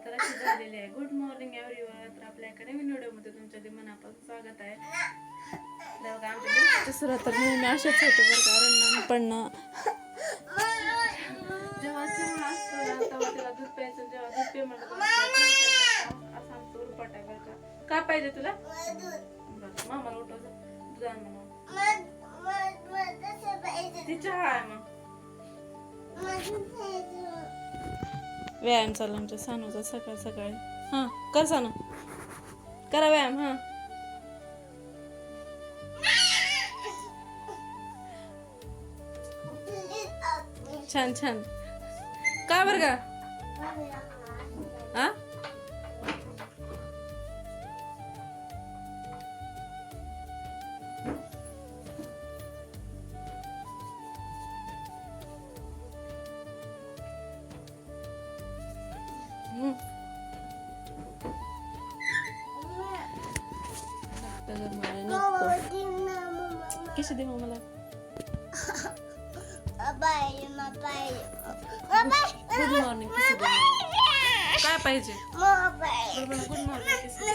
तर अशी झालेली आहे. Good morning everyone. तर आपल्या एका नवीन व्हिडिओमध्ये तुमच्या मनापासून स्वागत आहे. बघा आमच्या दिवसाची सुरुवात तर नेहमी अशाच होते बरं का. रडणं पडणं जेव्हा चहा असतो ना तेव्हा तिला दूध प्यायचं. जेव्हा दूध पे म्हणलं असा आमचं उरपाट आहे बरं का. काय पाहिजे तुला? बरं मामाला उठव दूध आण म्हणून. ती चहा आहे मग. व्यायाम चालू आमच्या सानूचा सकाळ सकाळी. हा कर सानू, करा व्यायाम. हा छान छान. का बरं का? हा किशी दे मला. गुड मॉर्निंग किसी दे. काय पाहिजे? गुड मॉर्निंग किसी दे.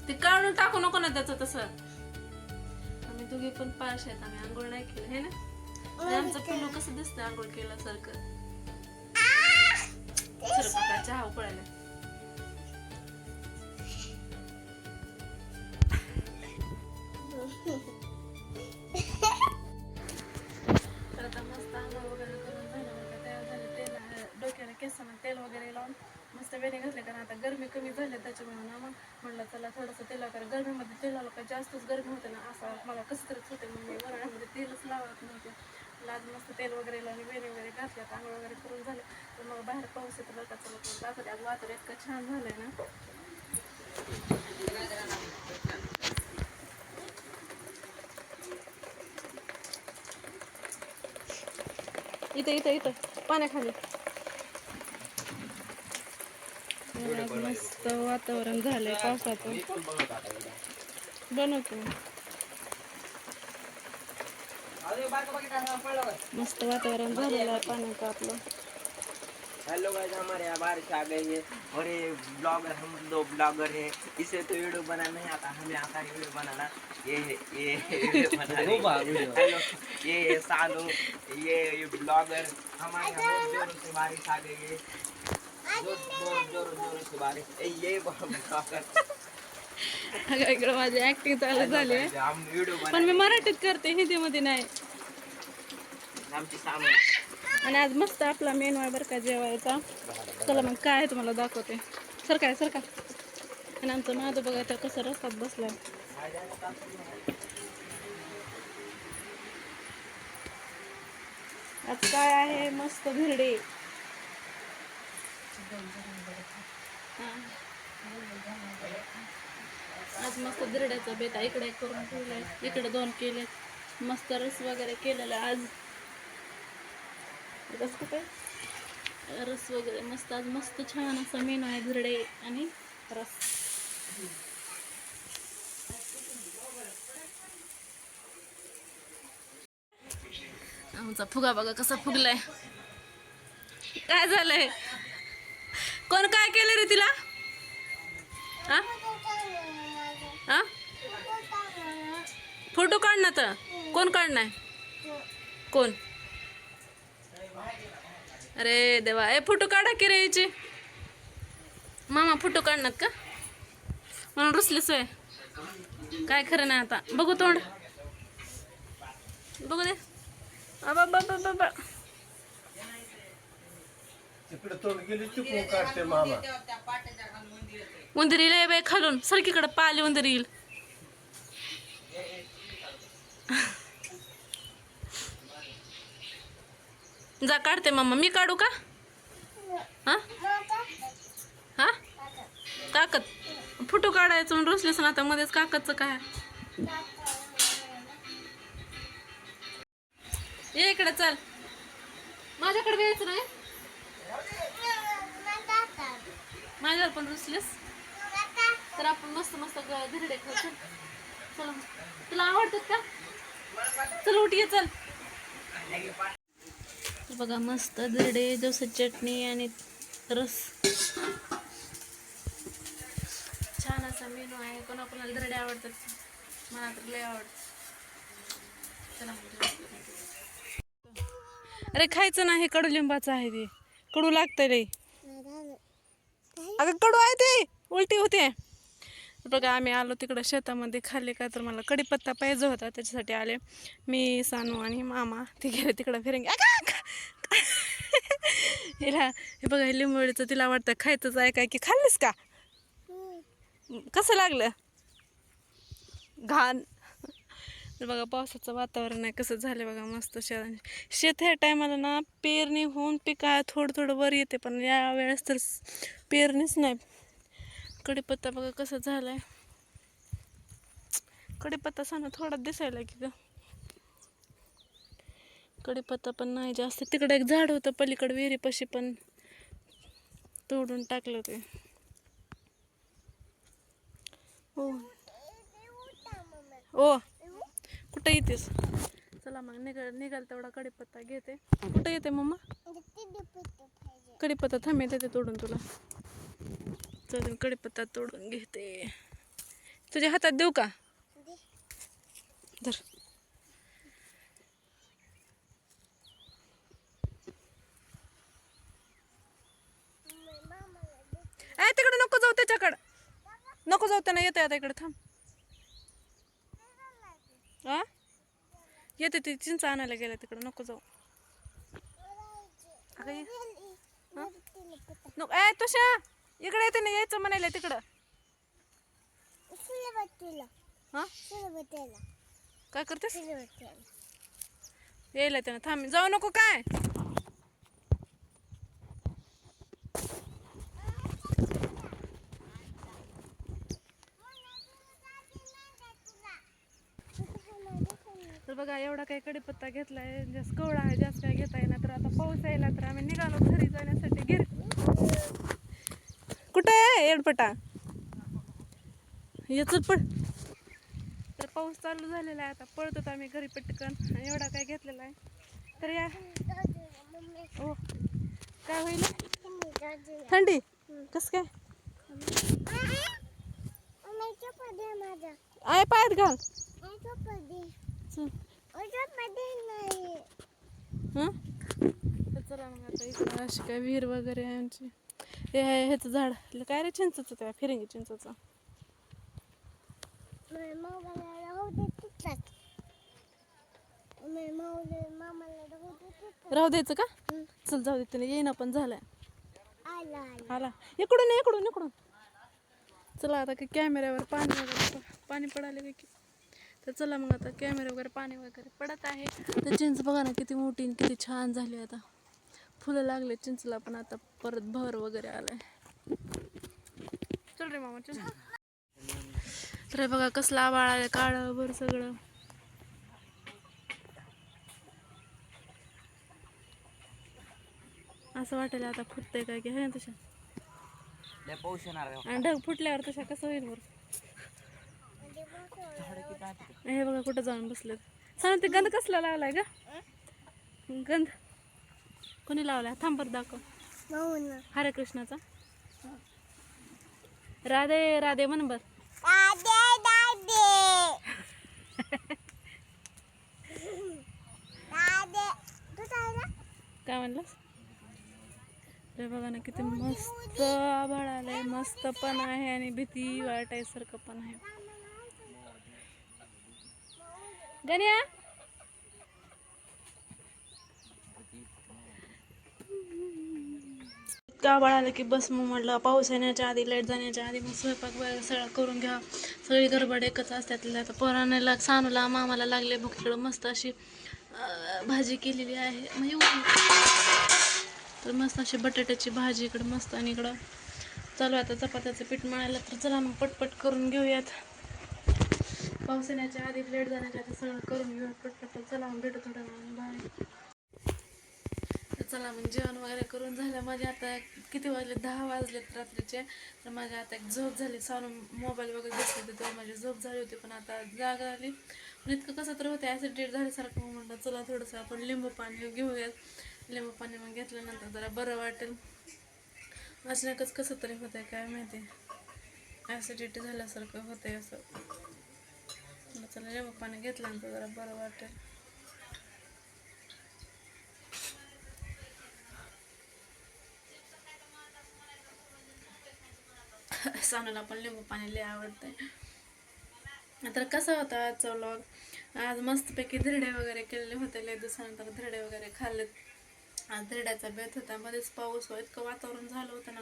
ते काढून टाकू नको ना त्याचं तसं. आम्ही दोघे पण पाश आहेत. आम्ही आंघोळ नाही केलं हे ना. आमचं पिल्लू कसं दिसतं आंघोळ केल्यासारखं. चहा उकळायला. तर आता मस्त आंघोळ वगैरे करून झालं. म्हणजे तयार झालं. तेल डोक्याला केसांना तेल वगैरे लावून मस्त वेणी घातले. कारण आता गरमी कमी झाली त्याच्यामुळे ना मग म्हणलं चला थोडंसं तेल. कारण गरमीमध्ये तेल लावलं का जास्तच गरमी होते ना. असं मला कसं तरीच होते. मग मी वरणामध्ये तेलच लावत नव्हते. आज मस्त तेल वगैरे लावून वेणी वगैरे घातले. आंघोळ वगैरे करून झाले. तर मग बाहेर पाऊस येतो बरं का. चला दाखवते. आज वातावरण इतकं छान झालंय ना. इथं इथं इथं पाण्याखाली मस्त वातावरण झालंय पावसाचं. बनवतो मस्त वातावरण झालेलं आहे पाण्याचं आपलं. हेलो गाइस, हमारे यहाँ बारिश आ गई है और ये ब्लॉगर, हम दो ब्लॉगर हैं. इसे तो वीडियो बनाना नहीं आता, हमें आता है वीडियो बनाना. ये वीडियो बना हेलो, ये सानू, ये ब्लॉगर. हमारे यहाँ बहुत जोरों से बारिश आ गई है. जोरों से बारिश. ये ब्लॉगर. इकडे माझी ऍक्टिंग चालू झाली आहे. हम वीडियो पण मी मराठीत करते, हिंदीमध्ये नाही. आमची सामने आणि आज मस्त आपला मेनू आहे बरं का जेवायचा. चला मग काय आहे तुम्हाला दाखवते. सरका सरका. आणि आमचं माझं बघा त्या कसं रस्त्यात बसलाय. आज काय आहे मस्त धिरडे. आज मस्त धिरड्याचा बेत आहे. इकडे एक करून ठेवलाय, इकडे 2 केले. मस्त रस वगैरे केलेला आज. रस कुठे? रस वगैरे मस्त. आज मस्त छान असा मेनू आहे. धिरडे आणि रस. आमचा फुगा बघा कसा फुगलाय. काय झालंय? कोण काय केलं रे तिला? हा हा फोटो काढ ना. तर कोण काढणार? कोण? अरे देवा. फोटो काढा की रे याचे. मामा फोटो काढणार का म्हणून रुसली सोय. काय खरं नाही आता. बघू तोंड बघू दे. बाबा बाबा बाबा उंदर येईल बाई खालून. सरकीकडे पाहिले उंदर येईल. जा काढते मामा. मी काढू का? हा हा काकत फोटो काढायचं म्हणून रुसलीस ना आता मध्येच. काकतचं काय? ये इकडे चल. माझ्याकडे यायचं नाही. माझ्यावर पण रुसलीस तर आपण मस्त मस्त धिरडे खाऊ. चल तुला आवडतात का? चल उठ ये चल. बघा मस्त धिरडे जसं चटणी आणि रस. छान असा मेनू आहे. कोणाकोणाला धिरडे आवडतात, मला तर लय आवडतं. चला अरे खायचं नाही, कडुलिंबाचं आहे ते, कडू लागतंय लय. अगं कडू आहे ते, उलटी होते. बघा आम्ही आलो तिकडं शेतामध्ये, खाल्ले का तर मला कढीपत्ता पाहिजे होता, त्याच्यासाठी आले मी, सानू आणि मामा. ते गेले तिकडं फिरेंगे. हिला हे बघा, हे लिंबोळीचं तिला वाटतं खायचंच आहे काय, की खाल्लीस का? कसं लागलं? घाण. तर बघा पावसाचं वातावरण आहे, कसं झालं बघा मस्त. शेत ह्या टायमाला ना पेरणी होऊन पिका थोडं थोडं वर येते, पण या वेळेस तर पेरणीच नाही. कढीपत्ता बघा कसं झालाय. कढीपत्ता सांगा थोडा दिसायला की ग, कढीपत्ता पण नाही जास्त. तिकडे एक झाड होतं पलीकडे विहिरीपाशी, पण तोडून टाकलं ते. हो ओ कुठं येतेस? चला मग निघाल तेवढा कढीपत्ता घेते. कुठं येते मम्मा? कढीपत्ता थांब येते तोडून तुला. चल कढीपत्ता तोडून घेते. तुझ्या हातात देऊ का? धर. ए तिकडे नको जाऊ, त्याच्याकडं नको जाऊ, त्यांना येते आता इकडे. थांब. आ येते ती चिंच आणायला गेला तिकडं, नको जाऊ. अगं नको. ए तुझ्या इकडे येते ना, यायचं म्हणायला तिकडं. हा काय करतेस? यायला त्यानं. थांब, जाऊ नको काय. तर बघा एवढा काही कढीपत्ता घेतलाय, जास्त कवळा आहे, जास्त काय घेता येणार. तर आता पाऊस यायला तर आम्ही निघालो घरी जाण्यासाठी. गिर कुठे आहे एडपटा, याच पड. तर पाऊस चालू झालेला आहे, आता पळतो आम्ही घरी पटकन. आणि एवढा काय घेतलेला आहे तर या. ओ काय होईल थंडी? कस काय आहे, पायात घाल. चला मग आता इकडं अशी काय विहीर वगैरे आहे आमची. हे आहे ह्याचं झाड, काय रे चिंचचं, त्या फिरिंगी चिंचचं. राहू द्यायचं का? चल जाऊ दे, त्याने येईना पण झालाय. आला इकडून इकडून इकडून. चला आता काही कॅमेऱ्यावर पाणी वगैरे पाणी पडाले की. तर चला मग आता कॅमेरा वगैरे पाणी वगैरे पडत आहे. तर चिंच बघा ना किती मोठी, किती छान झाली. आता फुलं लागले चिंचला पण, आता परत भर वगैरे आलाय. चल रे मामा चल. तर बघा कसला आवाळ आलाय, काळं भर सगळं. असं वाटेल आता फुटतंय काय की, आहे तशा. आणि ढग फुटल्यावर तशा कसं होईल बरं. हे बघा कुठं जाऊन बसलेत. सांग ते गंध कसला लावलाय ग? गंध कोणी लावलाय? थांब बरं दाखव. हरे कृष्णाचा. राधे राधे म्हण बर. काय म्हणलंस? रे बघा ना किती मस्त आभाळ आलंय, मस्त पण आहे आणि भीती वाटायसारखं पण आहे. गण्या आभाळ आलं की बस मग म्हटलं पाऊस येण्याच्या आधी, लाईट जाण्याच्या आधी मग स्वयंपाक वगैरे सगळं करून घ्या. सगळी गडबड एकच असतात. आता पोरांना सानूला मामाला लागले भूक. इकडं मस्त अशी भाजी केलेली आहे तर मस्त अशी बटाट्याची भाजी इकडं मस्त. आणि इकडं चालू आहे आता चपात्याचं पीठ मळायला. तर चला मग पटपट करून घेऊयात. पाऊस येण्याच्या आधी, लेट जाण्याच्या आधी सगळं करून घेऊयात पटपट. चला मग भेटू थोड्या वेळाने, बाय. चला मग जेवण वगैरे करून झालं. माझे आता किती वाजले, 10 वाजलेत रात्रीचे. तर माझ्या आता एक झोप झाली. सानू मोबाईल वगैरे बसले होते तेव्हा माझी झोप झाली होती, पण आता जागा आली. पण इतकं कसं तर होतं ॲसिडिटी झाल्यासारखं. मग म्हटलं चला थोडंसं आपण लिंबू पाणी घेऊयात. लिंबू पाणी मग घेतल्यानंतर जरा बरं वाटेल. अचानकच कसं तरी होतंय काय माहिती, ॲसिडिटी झाल्यासारखं होतंय असं. चला लिंबू पाणी घेतल्यानंतर जरा बरं वाटेल. सानूला पण लिंबू पाणी लय आवडतंय. तर कसा होता आजचा व्लॉग. आज मस्तपैकी धिरडे वगैरे केलेले होते, लय दिवसानंतर धिरडे वगैरे खाल्लेत. आज धिरड्याचा बेत होता. मध्येच पाऊस इतकं वातावरण झालं होतं ना,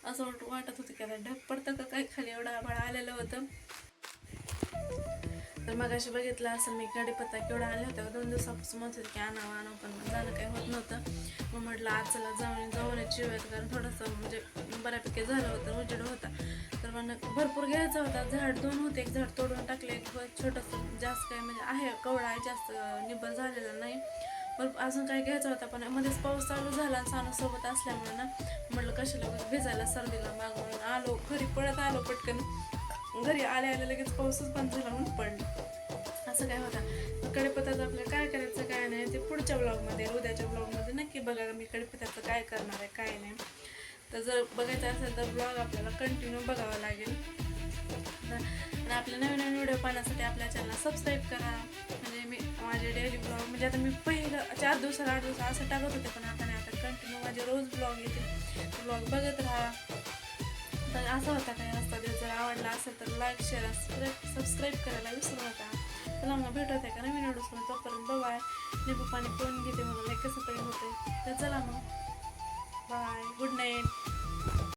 असं वाटत होतं की आता ढग पडतं का काही खाली, एवढं आभाळ आलेलं होतं. तर मग अशी बघितलं असं मी कढीपत्ता केवढा आणले होते. 2 दिवसापासून म्हणत होते की आणावं, पण जाणं काही होत नव्हतं. मग म्हटलं आज चला जाऊन चिवत, कारण थोडंसं म्हणजे बऱ्यापैकी झालं होतं, उजेड होता. तर मग भरपूर घ्यायचा होता. झाड 2 होते, एक झाड तोडून टाकले, एक छोटंसं जास्त काय म्हणजे आहे कवडा आहे, जास्त निब्बर झालेला नाही. पण अजून काय घ्यायचं होता, पण मध्येच पाऊस चालू झाला. सानूसोबत असल्यामुळे ना म्हटलं कशाला भिजायला सर्दीला मागून आलो, घरी पळत आलो पटकन. घरी आले लगेच पाऊसच बंद झाला, म्हणून पडलं. असं काय होता. कढीपत्त्याचं आपल्याला काय करायचं काय नाही ते पुढच्या ब्लॉगमध्ये, उद्याच्या ब्लॉगमध्ये नक्की बघा मी कढीपत्त्याचं काय करणार आहे काय नाही. तर जर बघायचं असेल तर ब्लॉग आपल्याला कंटिन्यू बघावा लागेल. आणि आपल्या नवीन व्हिडिओ पाहण्यासाठी आपल्या चॅनलला सबस्क्राईब करा. म्हणजे मी माझे डेली ब्लॉग म्हणजे आता मी पहिलं 4 दिवसाला 8 दिवस असं टाकत होते, पण आता नाही, आता कंटिन्यू माझे रोज ब्लॉग येते. ब्लॉग बघत राहा. तर असा होता काय असता. जर आवडला असेल तर लाईक शेअर सबस्क्राईब करायला विसरू नका. चला मग भेटत आहे का नवीन व्हिडिओ. तोपर्यंत बाय. लिंबू पाणी पिऊन घेते, मला कसं तरी होते. तर चला मग बाय, गुड नाईट.